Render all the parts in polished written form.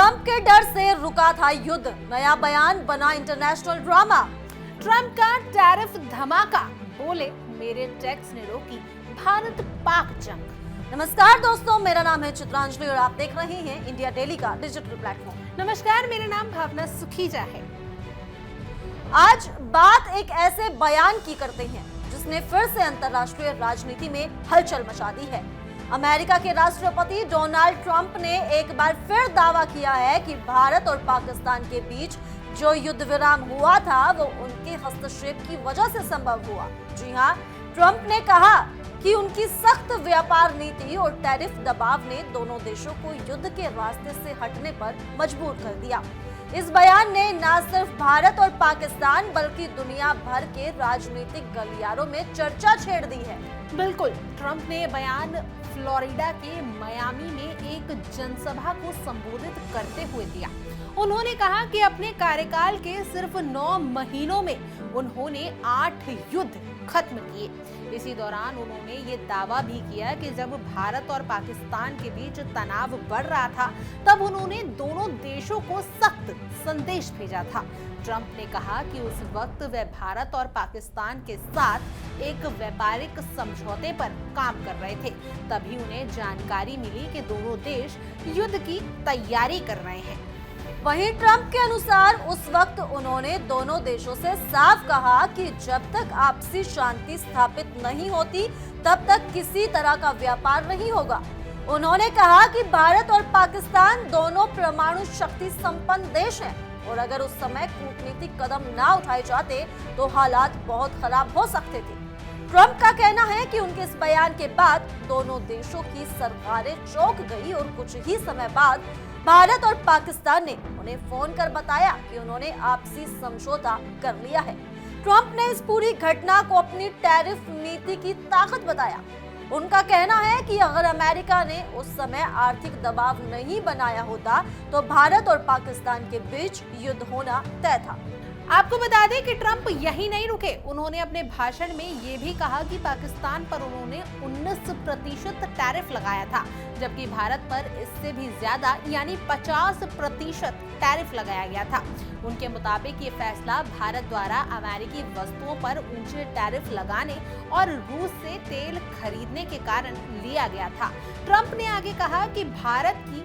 Trump के डर से रुका था युद्ध, नया बयान बना इंटरनेशनल ड्रामा। ट्रंप का टैरिफ धमाका, बोले मेरे टैक्स ने रोकी भारत पाक जंग। नमस्कार दोस्तों, मेरा नाम है चित्रांजलि और आप देख रहे हैं इंडिया डेली का डिजिटल प्लेटफॉर्म। नमस्कार, मेरा नाम भावना सुखीजा है। आज बात एक ऐसे बयान की करते हैं जिसने फिर से अंतर्राष्ट्रीय राजनीति में हलचल मचा दी है। अमेरिका के राष्ट्रपति डोनाल्ड ट्रंप ने एक बार फिर दावा किया है कि भारत और पाकिस्तान के बीच जो युद्ध विराम हुआ था वो उनके हस्तक्षेप की वजह से संभव हुआ। जी हाँ, ट्रंप ने कहा कि उनकी सख्त व्यापार नीति और टैरिफ दबाव ने दोनों देशों को युद्ध के रास्ते से हटने पर मजबूर कर दिया। इस बयान ने न सिर्फ भारत और पाकिस्तान बल्कि दुनिया भर के राजनीतिक गलियारों में चर्चा छेड़ दी है। बिल्कुल, ट्रंप ने बयान फ्लोरिडा के मियामी में एक जनसभा को संबोधित करते हुए दिया। उन्होंने कहा कि अपने कार्यकाल के सिर्फ 9 महीनों में उन्होंने 8 युद्ध खत्म किए। इसी दौरान उन्होंने ये दावा भी किया कि जब भारत और पाकिस्तान के बीच तनाव बढ़ रहा था तब उन्होंने दोनों देशों को सख्त संदेश भेजा था। ट्रंप ने कहा कि उस वक्त वे भारत और पाकिस्तान के साथ एक व्यापारिक समझौते पर काम कर रहे थे। तभी उन्हें जानकारी मिली कि दोनों देश युद्ध की तैयारी कर रहे हैं। वहीं ट्रंप के अनुसार उस वक्त उन्होंने दोनों देशों से साफ कहा कि जब तक आपसी शांति स्थापित नहीं होती तब तक किसी तरह का व्यापार नहीं होगा। उन्होंने कहा कि भारत और पाकिस्तान दोनों परमाणु शक्ति संपन्न देश हैं और अगर उस समय कूटनीतिक कदम ना उठाए जाते तो हालात बहुत खराब हो सकते थे। ट्रंप का कहना है कि उनके इस बयान के बाद दोनों देशों की सरकारें चौंक गई और कुछ ही समय बाद भारत और पाकिस्तान ने उन्हें फोन कर बताया कि उन्होंने आपसी समझौता कर लिया है। ट्रंप ने इस पूरी घटना को अपनी टैरिफ नीति की ताकत बताया। उनका कहना है कि अगर अमेरिका ने उस समय आर्थिक दबाव नहीं बनाया होता तो भारत और पाकिस्तान के बीच युद्ध होना तय था। आपको बता दें कि ट्रंप यही नहीं रुके। उन्होंने अपने भाषण में ये भी कहा कि पाकिस्तान पर उन्होंने 19% टैरिफ लगाया था, जबकि भारत पर इससे भी ज्यादा यानी 50% टैरिफ लगाया गया था। उनके मुताबिक ये फैसला भारत द्वारा अमेरिकी वस्तुओं पर ऊंचे टैरिफ लगाने और रूस से तेल खरीदने के कारण लिया गया था। ट्रंप ने आगे कहा कि भारत की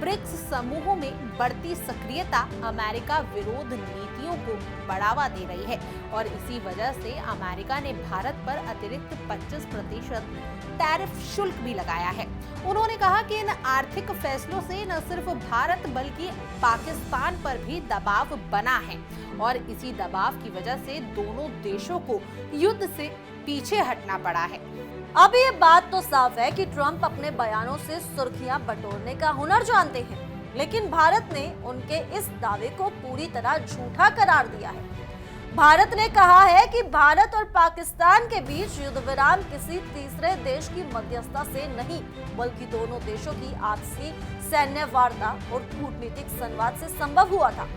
ब्रिक्स समूहों में बढ़ती सक्रियता अमेरिका विरोध नीतियों को बढ़ावा दे रही है और इसी वजह से अमेरिका ने भारत पर अतिरिक्त 25% टैरिफ शुल्क भी लगाया है। उन्होंने कहा कि इन आर्थिक फैसलों से न सिर्फ भारत बल्कि पाकिस्तान पर भी दबाव बना है और इसी दबाव की वजह से दोनों देशों को युद्ध से पीछे हटना पड़ा है। अब ये बात तो साफ है कि ट्रंप अपने बयानों से सुर्खियां बटोरने का हुनर जानते हैं, लेकिन भारत ने उनके इस दावे को पूरी तरह झूठा करार दिया है। भारत ने कहा है कि भारत और पाकिस्तान के बीच युद्ध विराम किसी तीसरे देश की मध्यस्थता से नहीं बल्कि दोनों देशों की आपसी सैन्य वार्ता और कूटनीतिक संवाद से संभव हुआ था।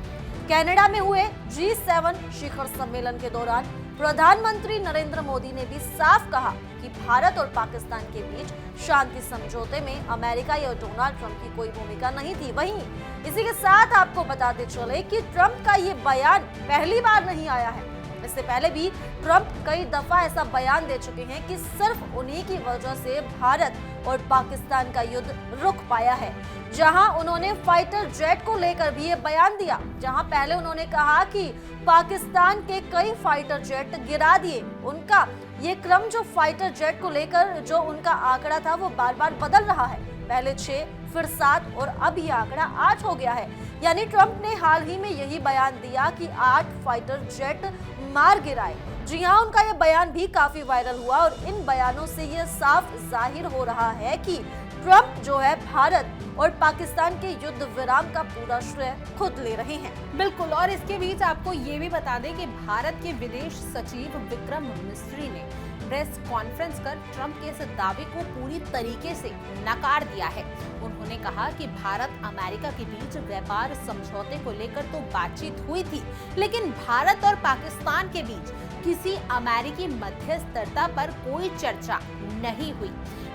कनाडा में हुए G7 शिखर सम्मेलन के दौरान प्रधानमंत्री नरेंद्र मोदी ने भी साफ कहा कि भारत और पाकिस्तान के बीच शांति समझौते में अमेरिका या डोनाल्ड ट्रंप की कोई भूमिका नहीं थी। वहीं इसी के साथ आपको बताते चले कि ट्रंप का ये बयान पहली बार नहीं आया है। इससे पहले भी ट्रंप कई दफा ऐसा बयान दे चुके हैं कि सिर्फ उन्हीं की वजह से भारत और पाकिस्तान का युद्ध रुक पाया है। जहां उन्होंने फाइटर जेट को लेकर भी ये बयान दिया, जहां पहले उन्होंने कहा कि पाकिस्तान के कई फाइटर जेट गिरा दिए। उनका ये क्रम जो फाइटर जेट को लेकर जो उनका आंकड़ा था वो बार बार बदल रहा है। पहले 6 फिर 7 और अब ये आंकड़ा 8 हो गया है। यानी ट्रंप ने हाल ही में यही बयान दिया कि 8 फाइटर जेट मार गिराए। जी हाँ, उनका ये बयान भी काफी वायरल हुआ और इन बयानों से ये साफ जाहिर हो रहा है कि ट्रंप जो है भारत और पाकिस्तान के युद्ध विराम का पूरा श्रेय खुद ले रहे हैं। बिल्कुल, और इसके बीच आपको ये भी बता दें कि भारत के विदेश सचिव विक्रम मिस्री ने प्रेस कॉन्फ्रेंस कर ट्रंप के इस दावे को पूरी तरीके से नकार दिया है। उन्होंने कहा कि भारत अमेरिका के बीच व्यापार समझौते को लेकर तो बातचीत हुई थी, लेकिन भारत और पाकिस्तान के बीच किसी अमेरिकी मध्यस्थता पर कोई चर्चा नहीं हुई।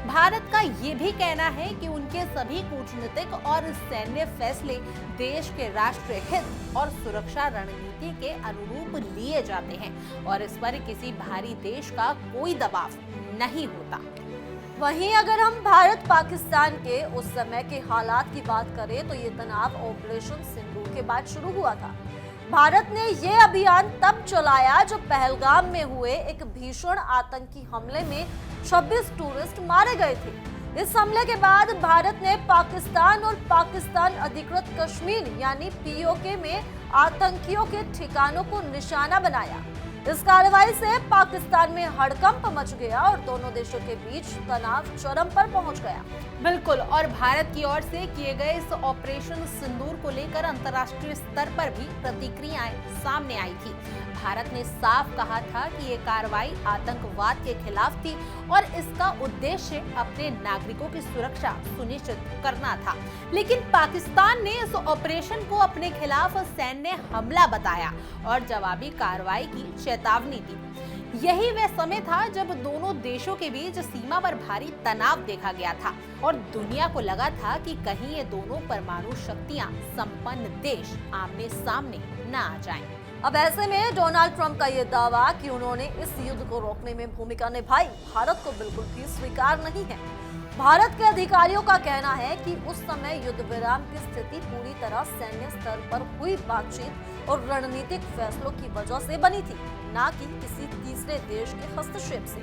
भारत का ये भी कहना है कि उनके सभी कूटनीतिक और सैन्य फैसले देश के राष्ट्रीय हित और सुरक्षा रणनीति के अनुरूप लिए जाते हैं और इस पर किसी बाहरी देश का कोई दबाव नहीं होता। वहीं अगर हम भारत पाकिस्तान के उस समय के हालात की बात करें तो ये तनाव ऑपरेशन सिंदूर के बाद शुरू हुआ था। भारत ने ये अभियान तब चलाया जब पहलगाम में हुए एक भीषण आतंकी हमले में 26 टूरिस्ट मारे गए थे। इस हमले के बाद भारत ने पाकिस्तान और पाकिस्तान अधिकृत कश्मीर यानी पीओके में आतंकियों के ठिकानों को निशाना बनाया। इस कार्रवाई से पाकिस्तान में हड़कंप मच गया और दोनों देशों के बीच तनाव चरम पर पहुंच गया। बिल्कुल, और भारत की ओर से किए गए इस ऑपरेशन सिंदूर को लेकर अंतर्राष्ट्रीय स्तर पर भी प्रतिक्रियाएं सामने आई थी। भारत ने साफ कहा था कि ये कार्रवाई आतंकवाद के खिलाफ थी और इसका उद्देश्य अपने नागरिकों की सुरक्षा सुनिश्चित करना था। लेकिन पाकिस्तान ने इस ऑपरेशन को अपने खिलाफ सैन्य हमला बताया और जवाबी कार्रवाई की चेतावनी दी। यही वह समय था जब दोनों देशों के बीच सीमा पर भारी तनाव देखा गया था और दुनिया को लगा था कि कहीं ये दोनों परमाणु शक्तियां संपन्न देश आमने सामने न आ जाएं। अब ऐसे में डोनाल्ड ट्रंप का ये दावा कि उन्होंने इस युद्ध को रोकने में भूमिका निभाई, भारत को बिल्कुल भी स्वीकार नहीं है। भारत के अधिकारियों का कहना है कि उस समय युद्ध विराम की स्थिति पूरी तरह सैन्य स्तर पर हुई बातचीत और रणनीतिक फैसलों की वजह से बनी थी, न कि किसी तीसरे देश के हस्तक्षेप से।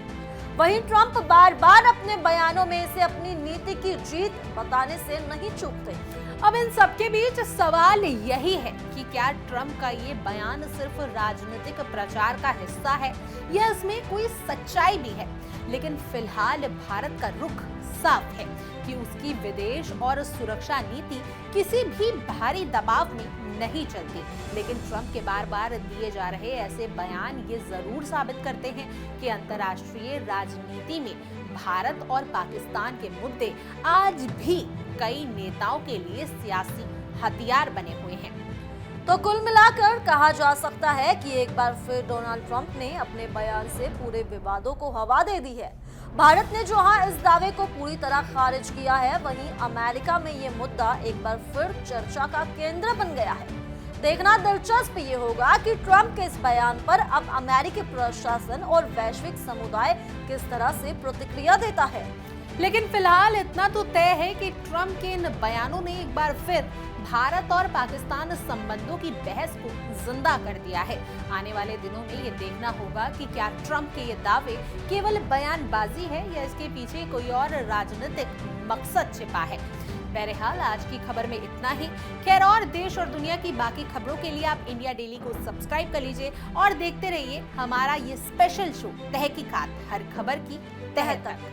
वहीं ट्रंप बार बार अपने बयानों में इसे अपनी नीति की जीत बताने से नहीं चूकते। अब इन सबके बीच सवाल यही है कि क्या ट्रंप का ये बयान सिर्फ राजनीतिक प्रचार का हिस्सा है या इसमें कोई सच्चाई भी है। लेकिन फिलहाल भारत का रुख साफ है कि उसकी विदेश और सुरक्षा नीति किसी भी बाहरी दबाव में नहीं चलती। लेकिन ट्रंप के बार बार दिए जा रहे ऐसे बयान ये जरूर साबित करते हैं कि अंतर्राष्ट्रीय राजनीति में भारत और पाकिस्तान के मुद्दे आज भी कई नेताओं के लिए सियासी हथियार बने हुए हैं। तो कुल मिलाकर कहा जा सकता है कि एक बार फिर डोनाल्ड ट्रंप ने अपने बयान से पूरे विवादों को हवा दे दी है। भारत ने जहां इस दावे को पूरी तरह खारिज किया है, वहीं अमेरिका में ये मुद्दा एक बार फिर चर्चा का केंद्र बन गया है। देखना दिलचस्प ये होगा कि ट्रंप के इस बयान पर अब अमेरिकी प्रशासन और वैश्विक समुदाय किस तरह से प्रतिक्रिया देता है। लेकिन फिलहाल इतना तो तय है कि ट्रंप के इन बयानों ने एक बार फिर भारत और पाकिस्तान संबंधों की बहस को जिंदा कर दिया है। आने वाले दिनों में ये देखना होगा कि क्या ट्रंप के ये दावे केवल बयानबाजी है या इसके पीछे कोई और राजनीतिक मकसद छिपा है। बहरहाल आज की खबर में इतना ही। खैर, और देश और दुनिया की बाकी खबरों के लिए आप इंडिया डेली को सब्सक्राइब कर लीजिए और देखते रहिए हमारा ये स्पेशल शो तहकीकात, हर खबर की तह तक।